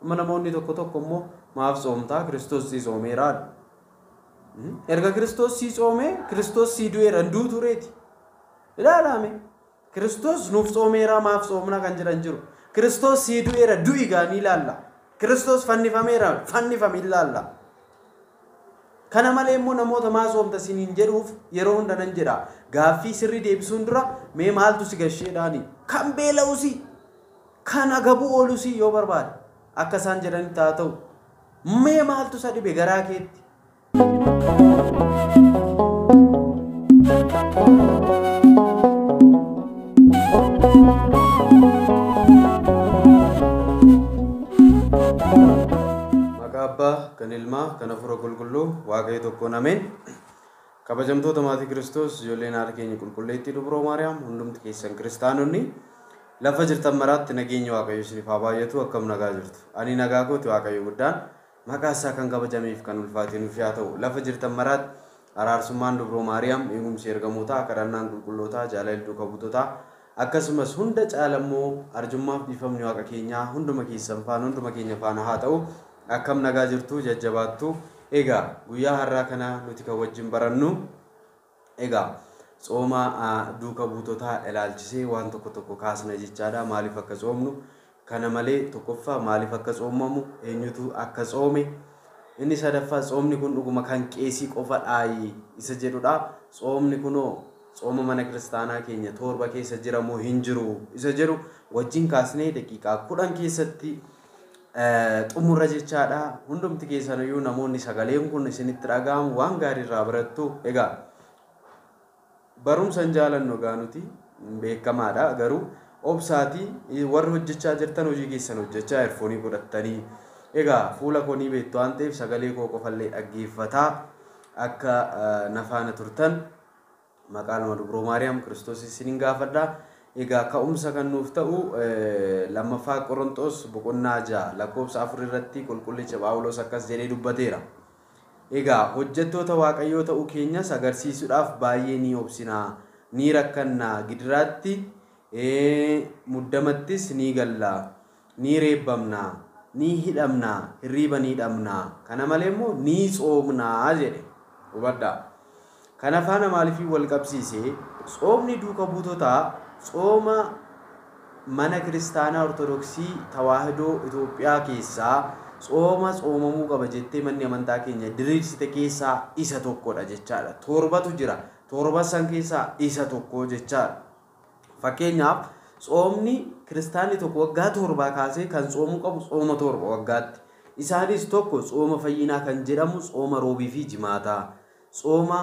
namoonni tokko tokko immoo maaf soomtaa Kiristoos si soomeeraadha. Erga Kiristoos si soomee Kiristoos si du'eera hunduu tureeti. Ilaalame Kiristoos nuuf soomeeraa maaf soomna kan jedhan jiru. Kiristoos si du'eera du'i gaanii ilaalla. Kiristoos fannifameera fannifame ilaalla. Kana malee immoo namoota maa soomta siniin jedhuuf yeroo hunda nan jedha. Gaaffii sirrii deebisuun dura mee maaltu si gasheedhaani? Kan beela'usi kan agabuu oolusi yoo barbaade akka isaan jedhanitti haa ta'u. Mee maaltu isa dhibe garaa keetti? Maqaa kan ilmaa kan hafuura qulqulluu waaqayyo tokkoon ameen. Kabajamtoota maatii Kiristoos ijoolleen haadha keenya qulqulleettii dubroo Maariyaam hundumti keessan kiristaanonni lafa jirtan maraatti nageenya waaqayyo isiniif haa baay'atu. Akkam nagaa jirtu? Ani nagaa kooti waaqayyo guddaan maqaa isaa kan kabajameef kan ulfaatinuuf yaa ta'u lafa jirtan maraatti araarsummaan dubroo Maariyaam eegumsi ergamootaa kadhannaan qulqullootaa jaalalli duuka buutotaa akkasumas hunda caalammoo arjummaaf dhiifamni waaqa keenyaa hunduma keessan faana hunduma keenya faana haa ta'u. Akkam nagaa jirtu jajjabaattu. Egaa guyyaa har'aa kana nuti kan wajjin barannu egaa sooma duuka buutotaa ilaalchisee waan tokko kaasna jechaadha. Maaliif akka soomnu kana malee tokkoffaa maaliif akka soomamu eenyutu akka soome inni sadaffaa soomni kun dhuguma kan qeesii qofa dhaayi isa jedhudha. Soomni kunoo sooma mana kiristaanaa keenya torba keessa jiramoo hin jiru isa jedhu wajjin kaasnee daqiiqaa 10 keessatti xumurra jechaadha. Hundumti keessaniyyuu namoonni sagaleen kun isinitti dhaga'amu waan gaarii irraa barattu. Egaa barumsan jaalannu gaa nuti beekamaadha. Garuu obsaatii warri hojjechaa jirtan hojii keessan hojjechaa erfoonii godhattanii egaa fuula koonii beektu waan ta'eef sagalee koo qofallee dhaggeeffataa akka nafaana turtan maqaa dubroo Maariyaam Kiristoos isiniin gaafadha. Egaa ka'umsa kan nuuf ta'u lammaffaa Qorontos boqonnaa 6 lakkoofsa 4 irratti qulqullicha Phaawulos akkas jedhee dubbateera. Egaa hojjettoota waaqayyoo ta'uu keenyas agarsiisuudhaaf baay'ee ni obsinaa ni rakkannaa gidiraatti muddamattis ni gallaa ni reebbamnaa ni hidhamnaa hirriiba ni dhabnaa kana malee immoo ni soomnaa jedhe. Hubadhaa kana faana maaliif wal qabsiisee soomni duuka buutotaa sooma mana kiristaanaa ortodoksii tawaahidoo Itoophiyaa keessaa sooma soomamuu qaba jettee manni amantaa keenya diriirsite keessaa isa tokkodha jechaadha. Torbatu jira. Torba san keessaa isa tokko jechaadha. Fakkeenyaaf soomni kiristaanni tokko waggaa torbaa kaasee kan soomuu qabu sooma torba waggaatti. Isaanis tokko sooma fayyinaa kan jedhamu sooma roobii fi jimaataa. Sooma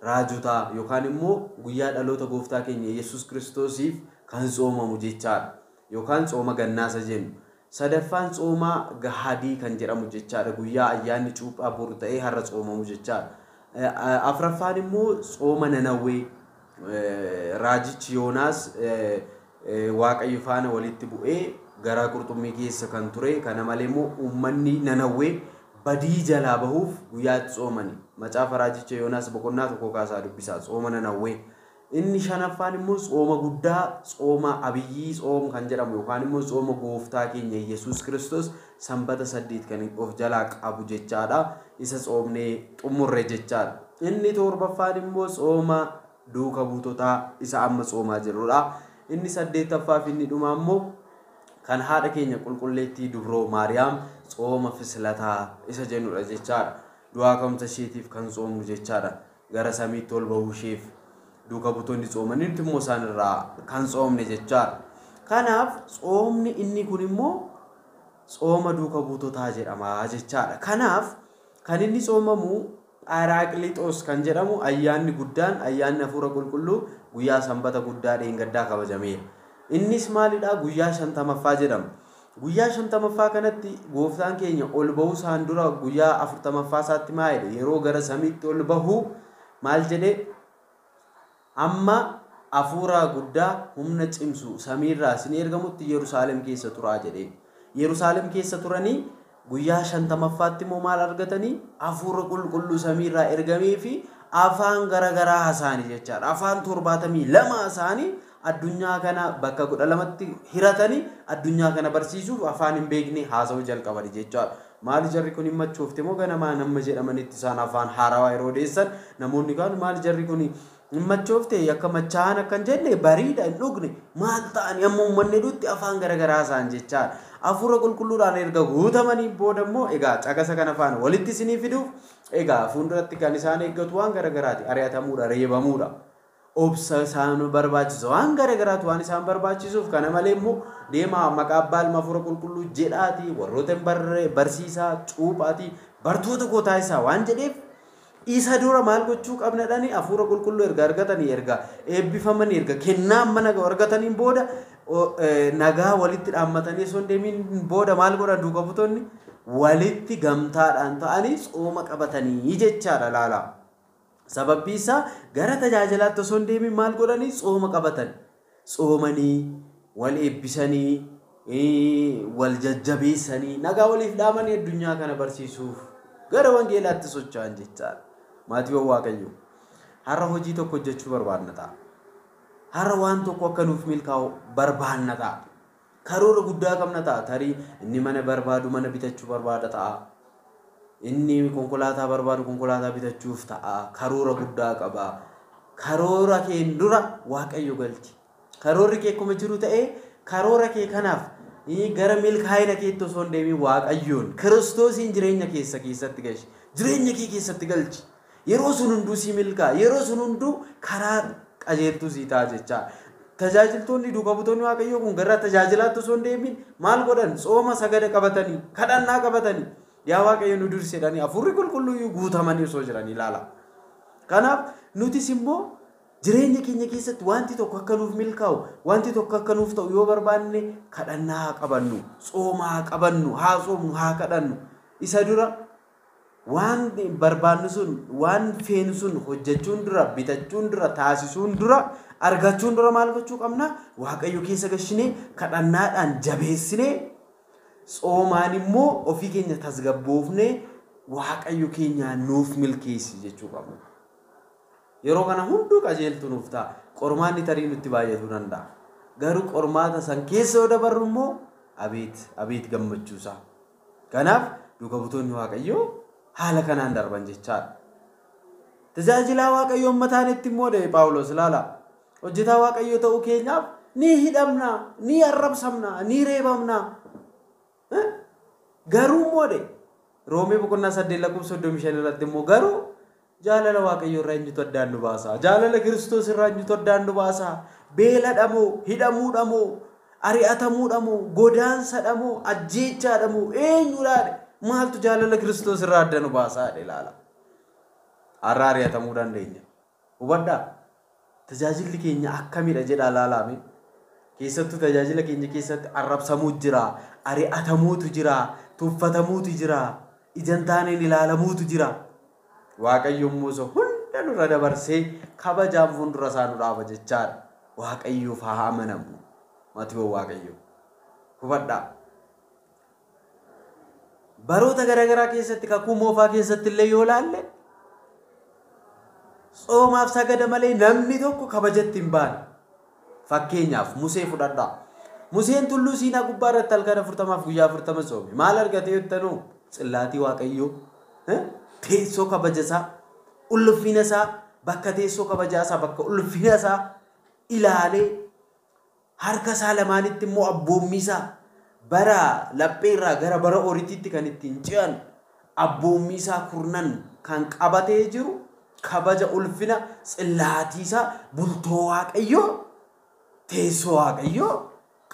raajotaa yookaan immoo guyyaa dhaloota gooftaa keenya Yesuus Kiristoosiif kan soomamu jechaadha. Yookaan sooma gannaasa jennu. Sadaffaan sooma gahadii kan jedhamu jechaadha. Guyyaa ayyaanni cuuphaa boru ta'ee har'a soomamu jechaadha. Afraffaan immoo sooma nanawwee raajichi Yoonaas waaqayyo faana walitti bu'ee garaa qurxummii keessa kan ture. Kana malee immoo uummanni nanawwee badii jalaa bahuuf guyyaatti soomani. Macaafa raajicha Yoonaas boqonnaa 1 kaasaa dubbisaa sooma nanawwee. Inni shanaffaan immoo sooma guddaa sooma abiyyii soom kan jedhamu yookaan immoo sooma gooftaa keenya Yesuus Kiristoos sanbata 8 kan of jalaa qabu jechaadha. Isa soomnee xumurre jechaadha. Inni torbaffaan immoo sooma duuka buutotaa isa amma soomaa jirudha. Inni 8ffaa fi inni dhumaa immoo kan haadha keenya qulqulleettii dubroo Maariyaam sooma fislataa isa jennudha jechaadha. Du'aa ka'umsa isheetiif kan soomnu jechaadha. Gara samiitti ol bahuu isheef duuka butoonni soomanitti immoo isaan irraa kan soomne jechaadha. Kanaaf soomni inni kun immoo sooma duuka buutotaa jedhama jechaadha. Kanaaf kan inni soomamu Pharaaqliixoos kan jedhamu ayyaanni guddaan ayyaanni hafuura qulqulluu guyyaa sanbata guddaa dheengaddaa kabajameera. Innis maalidha? Guyyaa 50ffaa jedhama. Guyyaa 50ffaa kanatti gooftaan keenya ol bahuu isaan dura guyyaa 40ffaa isaatti maayidha yeroo gara samiitti ol bahuu maal jedhee amma hafuura guddaa humna cimsu samiirraa isin ergamutti Yerusaalem keessa turaa jedhee. Yerusaalem keessa turanii guyyaa 50ffaatti immoo maal argatanii hafuura qulqulluu samiirraa ergamee fi afaan garagaraa hasaanii jechaadha. Afaan 72 hasaanii addunyaa kana bakka 12tti hiratanii addunyaa kana barsiisuuf afaan hin beekne haasa'uu jalqaban jechuudha. Maal jarri kun himmachuufte moo ganamaa nama jedhamanitti isaan afaan haarawaa yeroo deessan namoonni kaan maal jarri kun himmachuufte akka machaan akkan jenne bariidha hin dhugne maal ta'ani amma uummanni dhutti afaan garagaraa isaan jechaadha. Hafuura qulqulluudhaan erga guutamanii booda immoo egaa caqasa kana faana walitti isinii fiduuf egaa fuulduratti kan isaan eeggatu waan garagaraati ari'atamuudha reebamuudha. Obsa isaan barbaachisu waan garagaraatu waan isaan barbaachisuuf kana malee immoo deemaa maqaa abbaa ilma hafuura qulqulluu jedhaati warroota barsiisaa cuuphaati bartoota gootaa isaa waan jedheef isa dura maal gochuu qabnadhani hafuura qulqulluu erga argatanii erga eebbifamanii erga kennaa mana argataniin booda nagaa walitti dhaammatanii osoo hin deemin booda maal godhan duuka butoonni walitti gamtaadhaan ta'anii tsooma qabatanii jechaadha laala. Sababni isaa gara tajaajilaatti osoo hin deemin maal godhanii tsooma qabatan tsoomanii wal eebbisanii wal jajjabeessanii nagaa waliif dhaamanii addunyaa kana barsiisuuf gara wangeelaatti socho'an jechaadha. Maatiiwwan Waaqayyoo har'a hojii tokko hojjechuu barbaadna ta'a. Har'a waan tokko akka nuuf milkaa'u barbaadna ta'a. Karoora guddaa qabna ta'a. Tarii inni mana barbaadu mana bitachuu barbaada ta'a. Inni konkolaataa barbaadu konkolaataa bitachuuf ta'a. Karoora guddaa qaba. Karoora kee dura Waaqayyo galchi. Karoorri kee akkuma jiru ta'ee karoora kee kanaaf gara milkaa'ina keetti osoo hin deemin Waaqayyoon Kiristoosiin jireenya keessatti galchi. Jireenya kee keessatti galchi. Yeroo sun hunduu si milkaa'a. Yeroo sun hunduu karaa qajeeltuu si ta'a jecha. Tajaajiltoonni duuka butoonni Waaqayyoo kun gara tajaajilaatti osoo hin deemin maal godhan tsooma sagada qabatanii kadhannaa qabatanii yaa Waaqayyo nu dursi jedhanii hafuurri qulqulluyyuu guutamanii osoo jiran ilaala. Kanaaf nutis immoo jireenya keenya keessatti wanti tokko akka nuuf milkaa'u wanti tokko akka nuuf ta'u yoo barbaanne kadhannaa haa qabannu tsooma haa qabannu haa tsoomnu haa kadhannu isa dura waan barbaannu sun waan feenu sun hojjechuun dura bitachuun dura taasisuun dura argachuun dura maal gochuu qabna Waaqayyo keessa gashinee kadhannaadhaan jabeessinee tsoomaan immoo ofii keenya tasgabboofnee Waaqayyo keenya nuuf milkeessi jechuu qabna. Yeroo kana hunduu qajeeltu nuuf ta'a. Qormaanni tarii nutti baay'atuu danda'a. Garuu qormaata san keessa yoo dabarru immoo abeet gammachuusaa. Kanaaf duuka butoonni Waaqayyoo haala kanaan darban jechaadha. Tajaajilaa Waaqayyoo ummataanitti immoo ta'e Phaawulos ilaala. Hojjetaa Waaqayyoo ta'uu keenyaaf ni hidhamna, ni arrabsamna, ni reebamna. Garuu immoo ta'e Roomee boqonnaa 8:35 irratti immoo garuu jaalala Waaqayyoo irraa eenyutu addaan nu baasa? Jaalala Kiristoos irraa eenyutu addaan nu baasa? Beeladha moo hidhamuudha moo ari'atamuudha moo godaansadha moo ajjeechaadha moo eenyuudhaadha? Maaltu jaalala Kiristoos irraa addaan nu baasa ilaala. Har'a ari'atamuu dandeenya. Hubadhaa tajaajilli keenya akkamidha jedha ilaalame. Keessattuu tajaajila keenya keessatti arrabsamuutu jira, ari'atamuutu jira, tuffatamuutu jira, ijaan taaneen ilaalamuutu jira. Waaqayyo immoo hunda nurra dabarsee kabajaan fuuldura isaa nu dhaaba jechaadha. Waaqayyoof haa amanamu. Maatiiwwan Waaqayyoo. Hubadhaa. Baroota garaagaraa keessatti kakuu moofaa keessatti illee yoo laalle tsoomaaf sagada malee namni tokko kabajatti hin baane. Fakkeenyaaf Musee fudhadhaa. Museen tulluu Siinaa gubbaa irratti halkan 40 guyyaa 40 tsoome. Maal argatee jettanuu? Tsillaatii Waaqayyoo. Teessoo kabajasaa, ulfina isaa, bakka teessoo kabajaasaa, bakka ulfina isaa ilaalee harka isaa lamaanitti immoo abboommisaa bara lapheerraa gara bara horiititti kan ittiin ce'an abboommisaa kurnan kan qabatee jiru kabaja ulfina tsillaatiisaa bultoo Waaqayyoo teessoo Waaqayyoo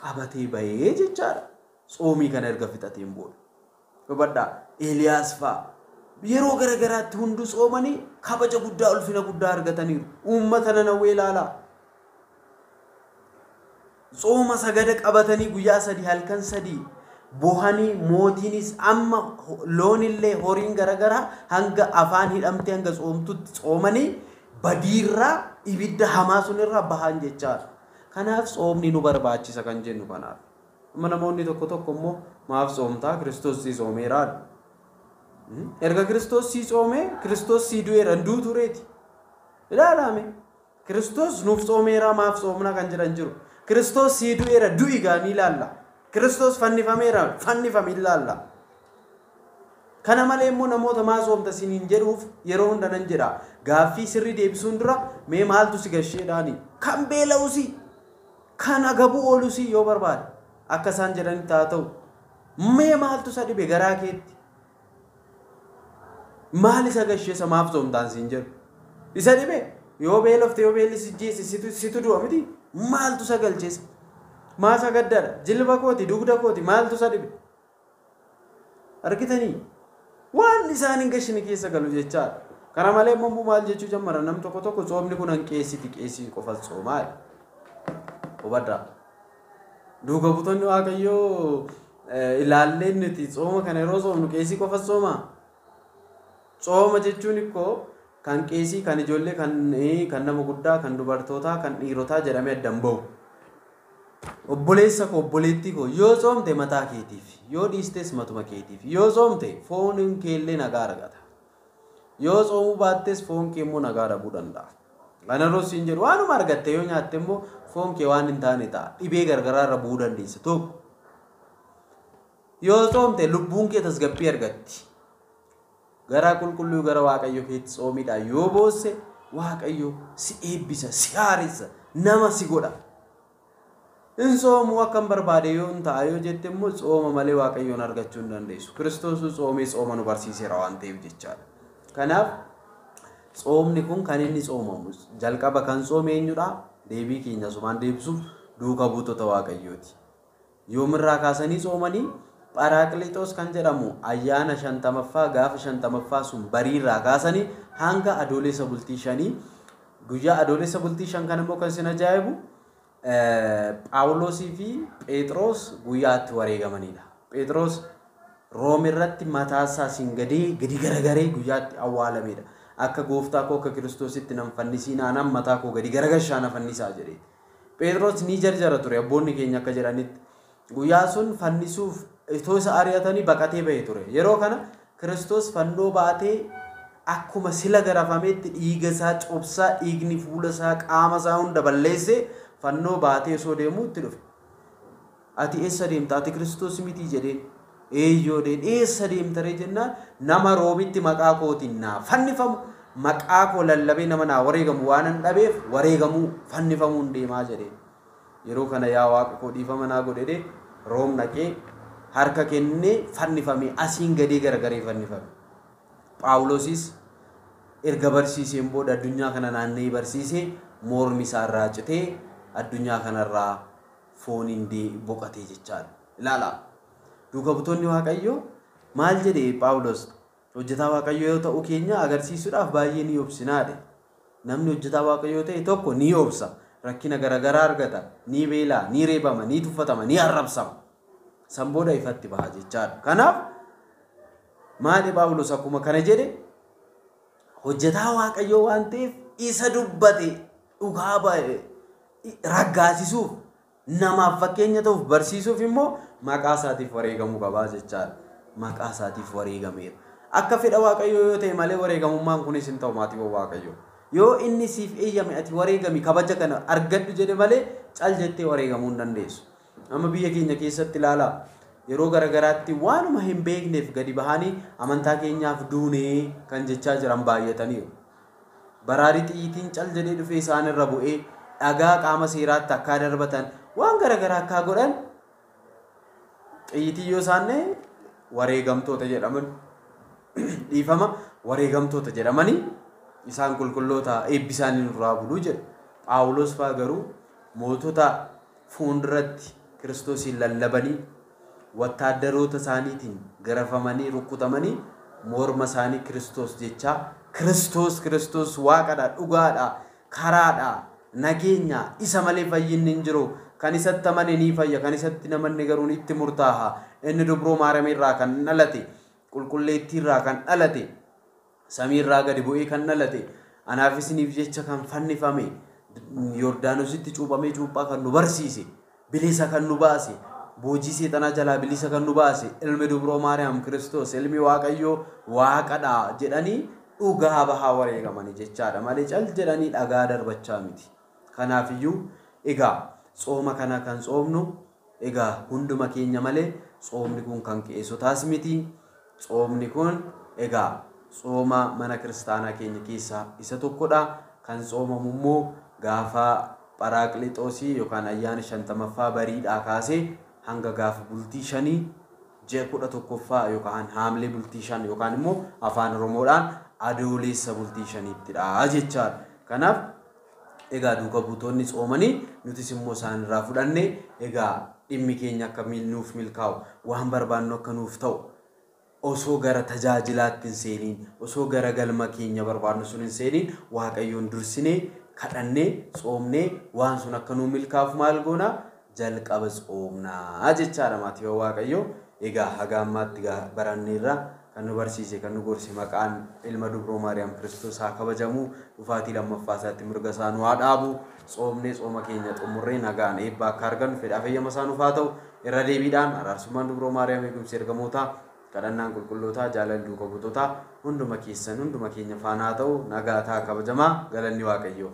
qabatee bahee jechaadha. Tsoomii kana erga fixateen booda. Hubadhaa Eeliyaas fa'a. Yeroo garagaraatti hunduu tsoomanii kabaja guddaa ulfina guddaa argataniiru. Uummata Nanawwee ilaalaa. Tsooma sagada qabatanii guyyaa 3 halkan 3 bohanii mootiinis amma loonillee horiin garagaraa hanga afaan hidhamtee hanga tsoomtutti tsoomanii badiirraa ibidda hamaa sunirraa bahan jechaadha. Kanaaf tsoomni nu barbaachisa kan jennu kanaaf. Namoonni tokko tokko immoo maaf tsoomtaa Kiristoos si tsoomeeraadha. Erga Kiristoos si tsoomee Kiristoos si du'eera nduu tureeti. Ilaalame Kiristoos nuuf soomeera maaf soomna kan jedhan jiru. Kiristoos sii du'eera du'i gaanii ilaalla. Kiristoos fannifameera fannifame ilaalla. Kana malee immoo namoota maa soomta siniin jedhuuf yeroo hunda nan jedha. Gaaffii sirrii deebisuun dura mee maaltu si gasheedhaani? Kan beela'usi kan agabuu oolusi yoo barbaade akka isaan jedhanitti haa ta'u. Mee maaltu isa dhibe garaa keetti? Maal isa gasheessa maaf soomtaan siin jedhu? Isa dhibe yoo beelofte yoo beelli si jeesse situ du'a miti? Maaltu isa galcheessa? Maasa gaddadha jilba kooti dugda kooti maaltu isa dhibe? Argitanii? Waan isaan hin gashine keessa galu jechaadha. Kana malee immoo maal jechuu jammara nam tokko tokko soomni kun hanqeessiti qeessii qofa soomaa. Hubadhaa. Duuka butoonni Waaqayyoo ilaallee nuti sooma kana yeroo soomnu qeessii qofa soomaa. Sooma jechuun ikkoo kan qeessii kan ijoollee kan nama guddaa kan dubartootaa kan dhiirotaa jedhamee addan bahu. Obboleessa koo obboleettii koo yoo soomte mataa keetiif yoo dhiistes matuma keetiif yoo soomte foon keellee nagaa argata. Yoo soomuu baattes foon kee immoo nagaa dhabuu danda'a. Kana roosiin jedhu waanuma argatte yoo nyaatte immoo foon kee waan hin taane ta'a. Dhibee gargaraa irra bu'uu dandeessa tokko. Yoo soomte lubbuun kee tasgabbii argatti. Garaa qulqulluu gara Waaqayyo keetti soomiidhaan yoo boosse Waaqayyo si eebbisa si haaressa nama si godha. In soomu akkam barbaade yoo hin ta'a yoo jette immoo sooma malee Waaqayyoon argachuu hin dandeessu. Kiristoos soomee sooma nu barsiiseera waan ta'eef jechaadha. Kanaaf soomni kun kan inni soomamu jalqaba kan soome eenyudha? Deebii keenya sumaan deebisuuf duuka buutota Waaqayyooti. Yoomirraa kaasanii soomanii Phaaraaqliixoos kan jedhamu ayyaana 50ffaa gaafa 50ffaa sun bariirraa kaasanii hanga adoolessa bultii 5 guyyaa adoolessa bultii 5 kan immoo kan sin ajaa'ibu Phaawulosii fi Phexros guyyaatti wareegamanidha. Phexros Roomirratti mataasaa siin gadi garagaree guyyaatti awwaalamedha. Akka gooftaa koo akka Kiristoositti nan fannisiinaa nan mataa koo gadi garagashaa na fannisaa jedhee. Phexros ni jarjara ture abboonni keenya akka jedhanitti. Guyyaa sun fannisuuf itoo isa ari'atanii baqatee bahee ture. Yeroo kana Kiristoos fannoo baatee akkuma sila garafameetti dhiiga isaa cobsaa dhiigni fuula isaa qaama isaa hunda balleessee fannoo baatee osoo deemuu itti dhufe. Ati eessa deemta? Ati Kiristoos miti jedheen. Eeyyoo deen eessa deemta ree jennaan nama Roomitti maqaa kootiin naa fannifamu maqaa koo lallabee nama naa wareegamu waan hin dhabeef wareegamuu fannifamuun deemaa jedheen. Yeroo kana yaa Waaqa koo dhiifama naa godhee Room dhaqee harka kennee fannifame asiin gadee garagaree fannifame. Phaawulosis erga barsiiseen booda addunyaa kana naannee barsiisee mormi isaa irraa citee addunyaa kanarraa fooniin boqatee jechaadha. Ilaala. Duuka butoonni Waaqayyoo maal jedhee Phaawulos hojjetaa Waaqayyoo yoo ta'u keenya agarsiisuudhaaf baay'ee ni obsinaadhe. Namni hojjetaa Waaqayyoo ta'e tokko ni obsa. Rakkina garagaraa argata. Ni beelaa, ni reebama, ni tuffatama, ni arrabsama. San booda ifatti baha jechaadha. Kanaaf maali Phaawulos akkuma kana jedhe hojjetaa Waaqayyoo waan ta'eef isa dubbate dhugaa baay'ee raggaasisuuf namaaf fakkeenya ta'uuf barsiisuuf immoo maqaa isaatiif wareegamuu qabaa jechaadha. Maqaa isaatiif wareegameera. Akka fedha Waaqayyoo yoo ta'e malee wareegamummaan kunis hin ta'u maatii Waaqayyoo. Yoo inni siif eeyyame ati wareegami kabaja kana argadhu jedhe malee cal jettee wareegamuu hin dandeessu. Amma biyya keenya keessatti ilaalaa yeroo garagaraatti waanuma hin beekneef gadi bahanii amantaa keenyaaf duunee kan jechaa jiran baay'ataniiru. Baraarii xiyyiitiin cal jedhee dhufee isaan irra bu'ee dhagaa qaama seeraatti akka darbatan waan garagaraa akka godhan xiyyiitii yoo isaanne wareegamtoota jedhaman dhiifama wareegamtoota jedhamanii isaan qulqulloota eebbisaanii nurraa buluu jedhu. Phaawulos fa'aa garuu mootota fuulduratti Kiristoosiin lallabanii wattaaddaroota isaaniitiin garafamanii rukkutamanii morma isaanii Kiristoos jechaa Kiristoos waaqadha dhugaadha karaadha nageenya isa malee fayyinni hin jiru kan isatti amane ni fayya kan isatti namanni garuu itti murtaaha inni dubroo maarameerraa kan dhalate qulqulleettiirraa kan dhalate samiirraa gadi bu'ee kan dhalate anaafisniif jecha kan fannifame Yordaanositti cuuphamee cuuphaa kan nu barsiise bilisa kan nu baase boojii seexanaa jalaa bilisa kan nu baase ilmi dubroo maariyaam Kiristoos ilmi Waaqayyoo waaqadha jedhanii dhugaa bahaa wareegamanii jechaadha malee cal jedhanii dhagaa darbachaa miti. Kanaafiyyuu egaa tsooma kana kan tsoomnu egaa hunduma keenya malee tsoomni kun kan qeessotaas miti. Tsoomni kun egaa tsooma mana kiristaanaa keenya keessaa isa tokkodha. Kan tsoomamu immoo gaafa Pharaaklixoosii yookaan ayyaana 50ffaa bariidhaa kaasee hanga gaafa bultii 5 ji'a 11ffaa yookaan haamlee bultii 5 yookaan immoo afaan Oromoodhaan adoolessa bultii 5ttidha jechaadha. Kanaaf egaa duuka buutonni tsoomanii nutis immoo isaan irraa fudhanne egaa dhimmi keenya akka nuuf milkaa'u waan barbaannu akka nuuf ta'u osoo gara tajaajilaatti hin seeniin osoo gara galma keenya barbaannu sun hin seeniin Waaqayyoon dursinee kadhannee tsoomnee waan sun akka nuuf milkaa'uuf maal goona jalqaba tsoomnaa jechaadha maatii Waaqayyoo. Egaa haga ammaatti baranneerra kan nu barsiise kan nu gorse maqaan ilma dubroo Maariyaam Kiristoos haa kabajamu. Dhufaatii lammaffaa isaatti mirga isaa nu haa dhaabu. Tsoomnee tsooma keenya xumurree nagaan eebba akka argannu fedhaa fayyama isaa nuuf haa ta'u. Irra deebiidhaan araarsummaan dubroo Maariyaam eegumsi ergamootaa kadhannaan qulqullootaa jaalalli duuka buutotaa hunduma keessan hunduma keenya faana haa ta'u. Nagaa ta'a kabajamaa galanni Waaqayyoo.